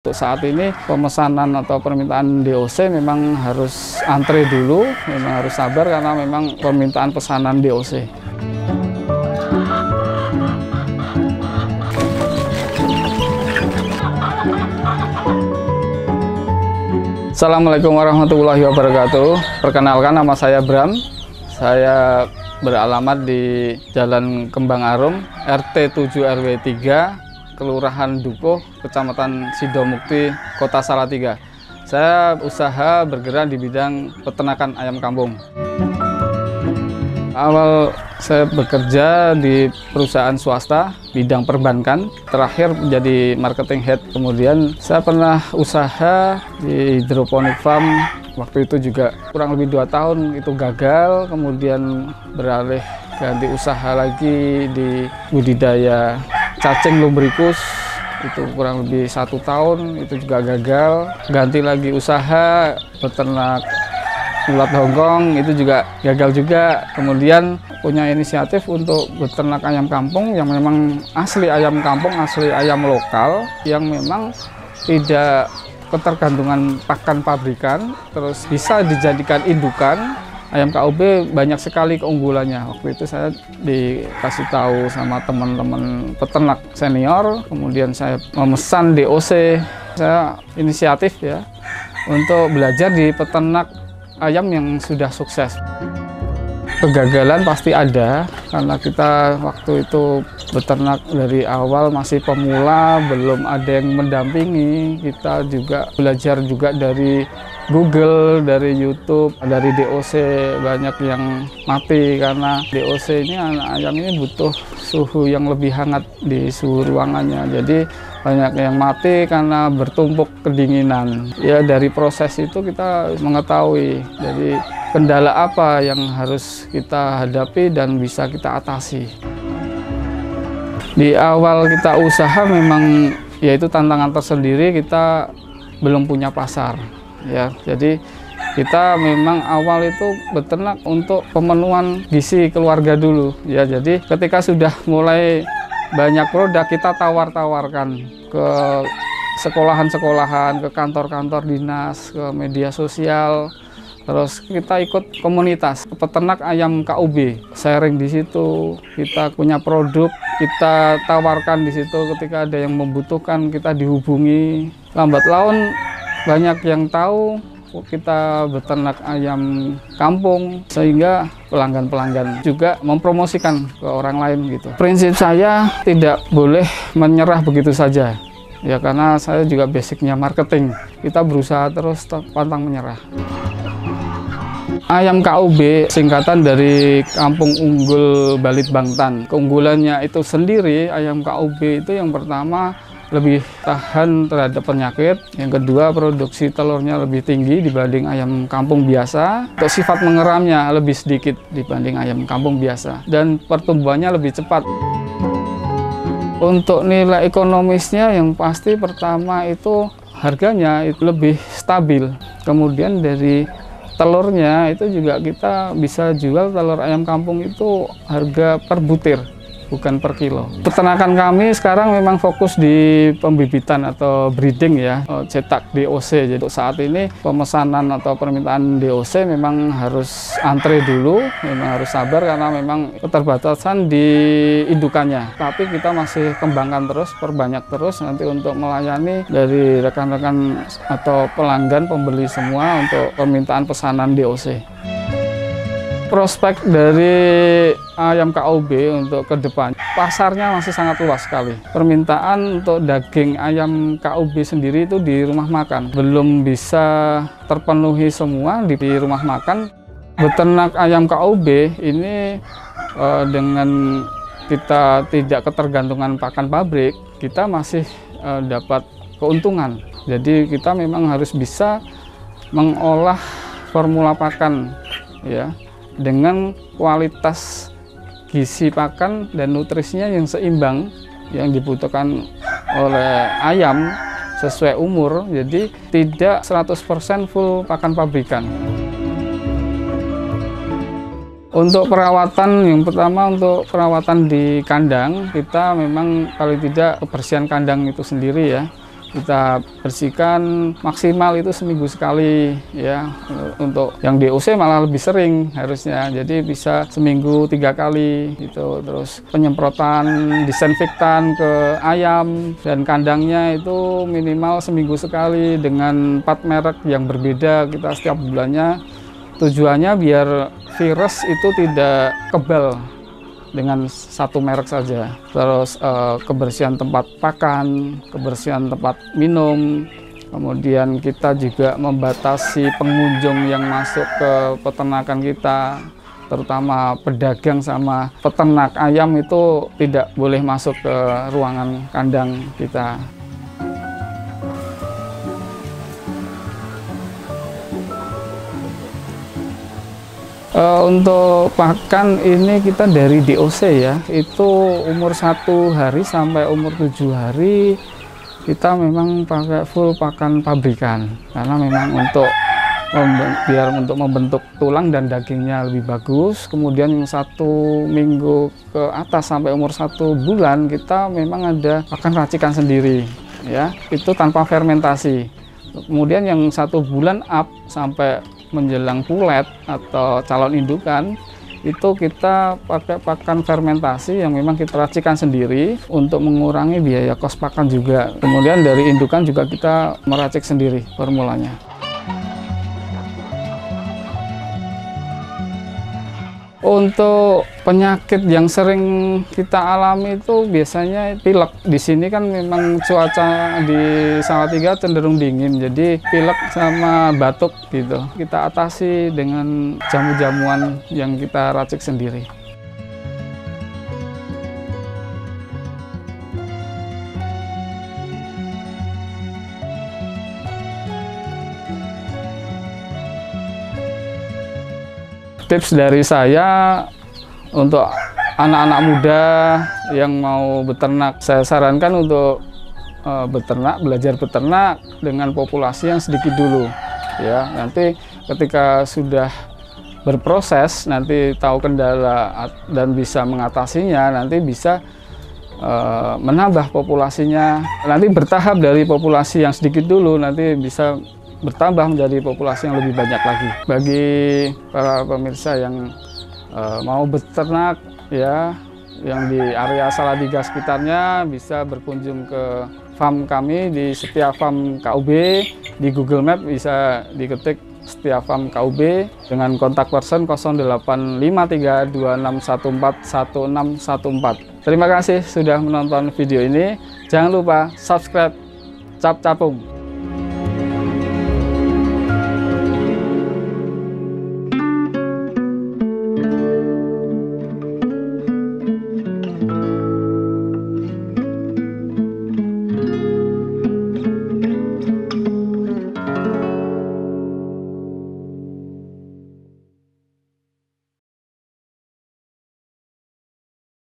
Untuk saat ini pemesanan atau permintaan DOC memang harus antre dulu, memang harus sabar karena memang permintaan pesanan DOC. Assalamualaikum warahmatullahi wabarakatuh. Perkenalkan, nama saya Bram. Saya beralamat di Jalan Kembang Arum, RT 7 RW 3, Kelurahan Dukuh, Kecamatan Sidomukti, Kota Salatiga. Saya usaha bergerak di bidang peternakan ayam kampung. Awal saya bekerja di perusahaan swasta, bidang perbankan. Terakhir menjadi marketing head. Kemudian saya pernah usaha di hidroponik farm. Waktu itu juga kurang lebih 2 tahun itu gagal. Kemudian beralih ganti usaha lagi di budidaya cacing lumbricus, itu kurang lebih 1 tahun, itu juga gagal. Ganti lagi usaha beternak ulat Hongkong, itu juga gagal juga. Kemudian punya inisiatif untuk beternak ayam kampung yang memang asli ayam kampung, asli ayam lokal, yang memang tidak ketergantungan pakan pabrikan, terus bisa dijadikan indukan. Ayam KUB banyak sekali keunggulannya. Waktu itu saya dikasih tahu sama teman-teman peternak senior, kemudian saya memesan DOC. Saya inisiatif ya untuk belajar di peternak ayam yang sudah sukses. Kegagalan pasti ada, karena kita waktu itu beternak dari awal masih pemula, belum ada yang mendampingi. Kita juga belajar juga dari Google, dari YouTube, dari DOC. Banyak yang mati karena DOC ini, anak ayam ini butuh suhu yang lebih hangat di suhu ruangannya. Jadi banyak yang mati karena bertumpuk kedinginan. Ya, dari proses itu kita mengetahui dari kendala apa yang harus kita hadapi dan bisa kita atasi. Di awal kita usaha memang yaitu tantangan tersendiri, kita belum punya pasar. Ya, jadi kita memang awal itu beternak untuk pemenuhan gizi keluarga dulu. Ya, jadi ketika sudah mulai banyak produk, kita tawar-tawarkan ke sekolahan-sekolahan, ke kantor-kantor dinas, ke media sosial. Terus kita ikut komunitas peternak ayam KUB, sharing di situ. Kita punya produk, kita tawarkan di situ. Ketika ada yang membutuhkan, kita dihubungi. Lambat laun banyak yang tahu kita beternak ayam kampung, sehingga pelanggan-pelanggan juga mempromosikan ke orang lain gitu. Prinsip saya tidak boleh menyerah begitu saja. Ya, karena saya juga basicnya marketing. Kita berusaha terus, pantang menyerah. Ayam KUB singkatan dari Kampung Unggul Balitbangtan. Keunggulannya itu sendiri, ayam KUB itu yang pertama lebih tahan terhadap penyakit. Yang kedua, produksi telurnya lebih tinggi dibanding ayam kampung biasa. Untuk sifat mengeramnya lebih sedikit dibanding ayam kampung biasa. Dan pertumbuhannya lebih cepat. Untuk nilai ekonomisnya yang pasti pertama itu harganya itu lebih stabil. Kemudian dari telurnya itu juga kita bisa jual telur ayam kampung itu harga per butir, bukan per kilo. Peternakan kami sekarang memang fokus di pembibitan atau breeding ya, cetak DOC. Jadi saat ini pemesanan atau permintaan DOC memang harus antre dulu, memang harus sabar karena memang keterbatasan di indukannya. Tapi kita masih kembangkan terus, perbanyak terus nanti untuk melayani dari rekan-rekan atau pelanggan, pembeli semua untuk permintaan pesanan DOC. Prospek dari ayam KUB untuk ke depan, pasarnya masih sangat luas sekali. Permintaan untuk daging ayam KUB sendiri itu di rumah makan belum bisa terpenuhi semua di rumah makan. Beternak ayam KUB ini dengan kita tidak ketergantungan pakan pabrik, kita masih dapat keuntungan. Jadi kita memang harus bisa mengolah formula pakan ya, dengan kualitas gizi pakan dan nutrisinya yang seimbang yang dibutuhkan oleh ayam sesuai umur. Jadi tidak 100% full pakan pabrikan. Untuk perawatan, yang pertama untuk perawatan di kandang, kita memang paling tidak kebersihan kandang itu sendiri ya. Kita bersihkan maksimal itu seminggu sekali ya. Untuk yang DOC malah lebih sering harusnya, jadi bisa seminggu 3 kali gitu. Terus penyemprotan disinfektan ke ayam dan kandangnya itu minimal seminggu sekali dengan 4 merek yang berbeda kita setiap bulannya. Tujuannya biar virus itu tidak kebal dengan satu merek saja. Terus kebersihan tempat pakan, kebersihan tempat minum, kemudian kita juga membatasi pengunjung yang masuk ke peternakan kita, terutama pedagang sama peternak ayam itu tidak boleh masuk ke ruangan kandang kita. Untuk pakan ini kita dari DOC ya, itu umur 1 hari sampai umur 7 hari kita memang pakai full pakan pabrikan, karena memang biar untuk membentuk tulang dan dagingnya lebih bagus. Kemudian yang 1 minggu ke atas sampai umur 1 bulan kita memang ada pakan racikan sendiri ya, itu tanpa fermentasi. Kemudian yang 1 bulan up sampai menjelang pulet atau calon indukan itu kita pakai pakan fermentasi yang memang kita racikan sendiri untuk mengurangi biaya kos pakan juga. Kemudian dari indukan juga kita meracik sendiri formulanya. Untuk penyakit yang sering kita alami itu biasanya pilek. Di sini kan memang cuaca di Salatiga cenderung dingin, jadi pilek sama batuk gitu. Kita atasi dengan jamu-jamuan yang kita racik sendiri. Tips dari saya untuk anak-anak muda yang mau beternak, saya sarankan untuk belajar beternak dengan populasi yang sedikit dulu ya. Nanti ketika sudah berproses, nanti tahu kendala dan bisa mengatasinya, nanti bisa menambah populasinya. Nanti bertahap dari populasi yang sedikit dulu, nanti bisa bertambah menjadi populasi yang lebih banyak lagi. Bagi para pemirsa yang mau beternak ya, yang di area Salatiga sekitarnya, bisa berkunjung ke farm kami di Setia Farm KUB. Di Google Map bisa diketik Setia Farm KUB dengan kontak person 085326141614. Terima kasih sudah menonton video ini. Jangan lupa subscribe Cap Capung.